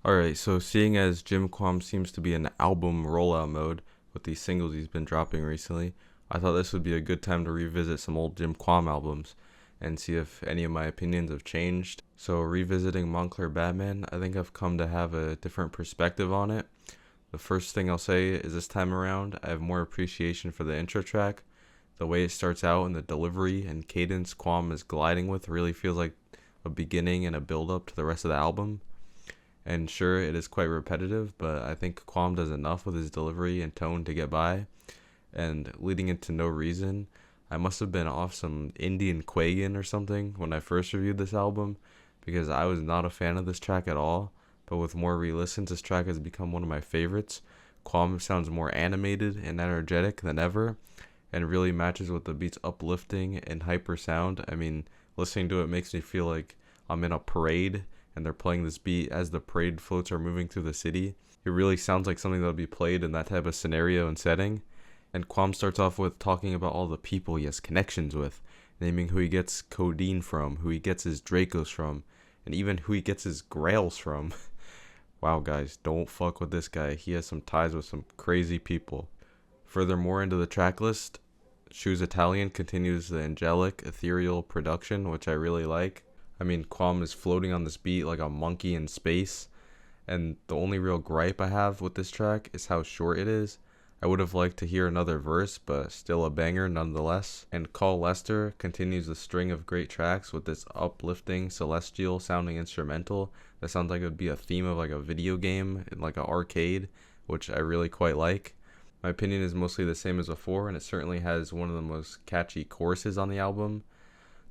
Alright, so seeing as Jim Kwam seems to be in album rollout mode with these singles he's been dropping recently, I thought this would be a good time to revisit some old Jim Kwam albums and see if any of my opinions have changed. So, revisiting Moncler Batman, I think I've come to have a different perspective on it. The first thing I'll say is this time around, I have more appreciation for the intro track. The way it starts out and the delivery and cadence Kwam is gliding with really feels like a beginning and a build up to the rest of the album. And sure, it is quite repetitive, but I think Kwam does enough with his delivery and tone to get by. And leading into No Reason, I must have been off some Indian Quagan or something when I first reviewed this album, because I was not a fan of this track at all. But with more re-listens, this track has become one of my favorites. Kwam sounds more animated and energetic than ever, and really matches with the beat's uplifting and hyper sound. I mean, listening to it makes me feel like I'm in a parade and they're playing this beat as the parade floats are moving through the city. It really sounds like something that would be played in that type of scenario and setting. And Kwam starts off with talking about all the people he has connections with, naming who he gets codeine from, who he gets his Dracos from, and even who he gets his Grails from. Wow, guys, don't fuck with this guy. He has some ties with some crazy people. Furthermore, into the track list, Shoes Italian continues the angelic, ethereal production, which I really like. I mean, Kwam is floating on this beat like a monkey in space, and the only real gripe I have with this track is how short it is. I would have liked to hear another verse, but still a banger nonetheless. And Call Lester continues the string of great tracks with this uplifting, celestial sounding instrumental that sounds like it would be a theme of like a video game in like an arcade, which I really quite like. My opinion is mostly the same as before, and it certainly has one of the most catchy choruses on the album.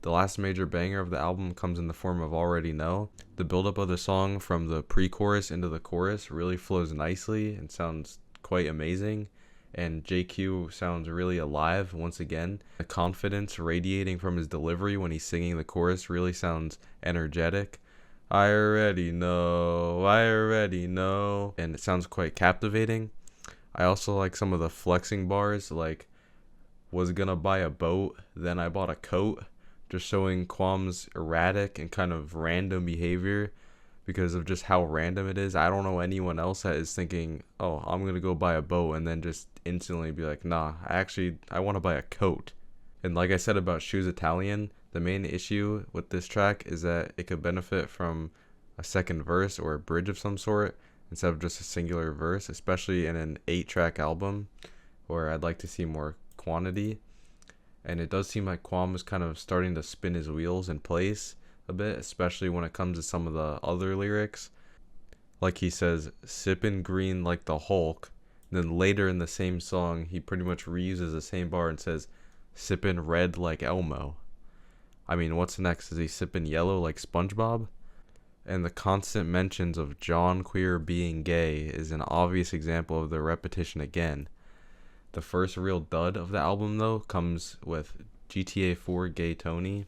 The last major banger of the album comes in the form of Already Know. The buildup of the song from the pre-chorus into the chorus really flows nicely and sounds quite amazing. And JQ sounds really alive once again. The confidence radiating from his delivery when he's singing the chorus really sounds energetic. I already know. And it sounds quite captivating. I also like some of the flexing bars, like, was gonna buy a boat, then I bought a coat. Just showing Kwam's erratic and kind of random behavior because of just how random it is. I don't know anyone else that is thinking, oh, I'm going to go buy a boat and then just instantly be like, nah, I want to buy a coat. And like I said about Shoes Italian, the main issue with this track is that it could benefit from a second verse or a bridge of some sort instead of just a singular verse, especially in an 8-track album where I'd like to see more quantity. And it does seem like Kwam is kind of starting to spin his wheels in place a bit, especially when it comes to some of the other lyrics. Like he says, sippin' green like the Hulk. And then later in the same song, he pretty much reuses the same bar and says, sippin' red like Elmo. I mean, what's next? Is he sippin' yellow like SpongeBob? And the constant mentions of John Queer being gay is an obvious example of the repetition again. The first real dud of the album, though, comes with GTA 4 Gay Tony.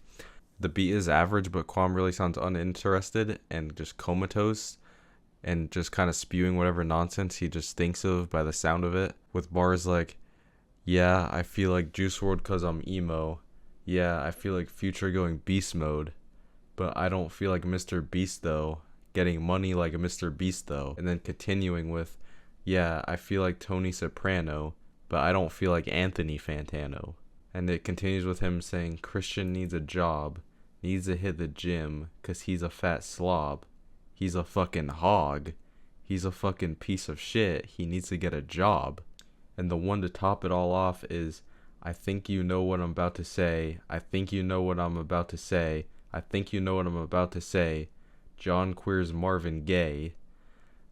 The beat is average, but Kwam really sounds uninterested and just comatose and just kind of spewing whatever nonsense he just thinks of by the sound of it. With bars like, yeah, I feel like Juice WRLD 'cause I'm emo. Yeah, I feel like Future going beast mode. But I don't feel like Mr. Beast, though. Getting money like a Mr. Beast, though. And then continuing with, yeah, I feel like Tony Soprano, but I don't feel like Anthony Fantano. And it continues with him saying Christian needs a job, needs to hit the gym, 'cause he's a fat slob. He's a fucking hog. He's a fucking piece of shit. He needs to get a job. And the one to top it all off is, I think you know what I'm about to say. I think you know what I'm about to say. I think you know what I'm about to say. John Queer's Marvin Gaye.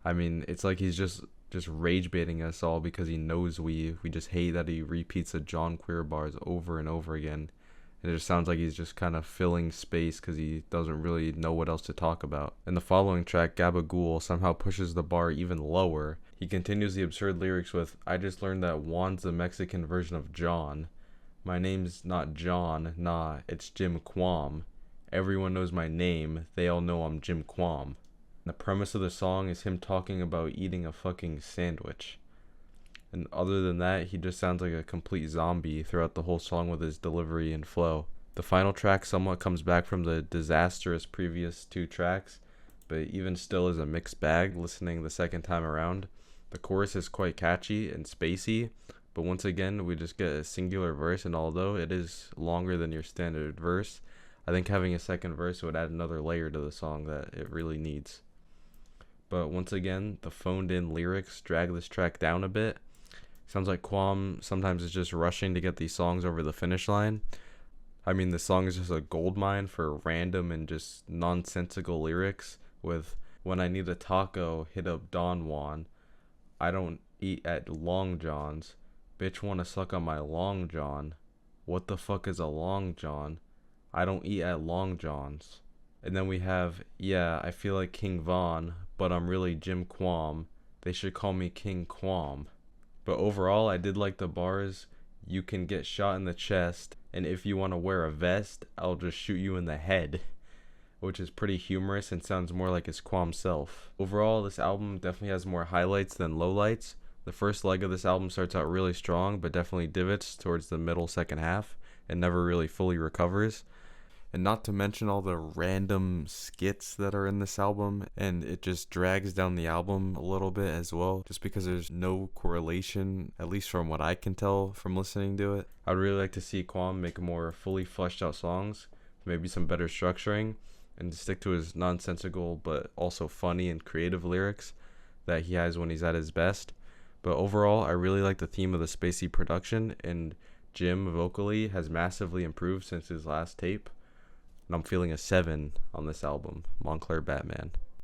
I mean, it's like he's just rage baiting us all because he knows we just hate that he repeats the John Queer bars over and over again. And it just sounds like he's just kind of filling space because he doesn't really know what else to talk about. In the following track, Gabagool somehow pushes the bar even lower. He continues the absurd lyrics with, I just learned that Juan's the Mexican version of John. My name's not John, nah, it's Jim Kwam. Everyone knows my name, they all know I'm Jim Kwam. The premise of the song is him talking about eating a fucking sandwich. And other than that, he just sounds like a complete zombie throughout the whole song with his delivery and flow. The final track somewhat comes back from the disastrous previous 2 tracks but even still is a mixed bag listening the second time around. The chorus is quite catchy and spacey, but once again, we just get a singular verse, and although it is longer than your standard verse, I think having a second verse would add another layer to the song that it really needs. But once again, the phoned in lyrics drag this track down a bit. Sounds like Quam sometimes is just rushing to get these songs over the finish line. I mean, the song is just a goldmine for random and just nonsensical lyrics with "When I need a taco, hit up Don Juan. I don't eat at Long John's. Bitch wanna suck on my Long John. What the fuck is a Long John? I don't eat at Long John's." And then we have, "Yeah, I feel like King Von, but I'm really Jim Quam. They should call me King Quam." But overall, I did like the bars. "You can get shot in the chest, and if you want to wear a vest, I'll just shoot you in the head," which is pretty humorous and sounds more like his Quam self. Overall, this album definitely has more highlights than lowlights. The first leg of this album starts out really strong, but definitely divots towards the middle second half and never really fully recovers. And not to mention all the random skits that are in this album, and it just drags down the album a little bit as well, just because there's no correlation, at least from what I can tell from listening to it. I'd really like to see Quam make more fully fleshed out songs, maybe some better structuring, and to stick to his nonsensical but also funny and creative lyrics that he has when he's at his best. But overall, I really like the theme of the spacey production, and Jim vocally has massively improved since his last tape. And I'm feeling a 7 on this album, Moncler Batman.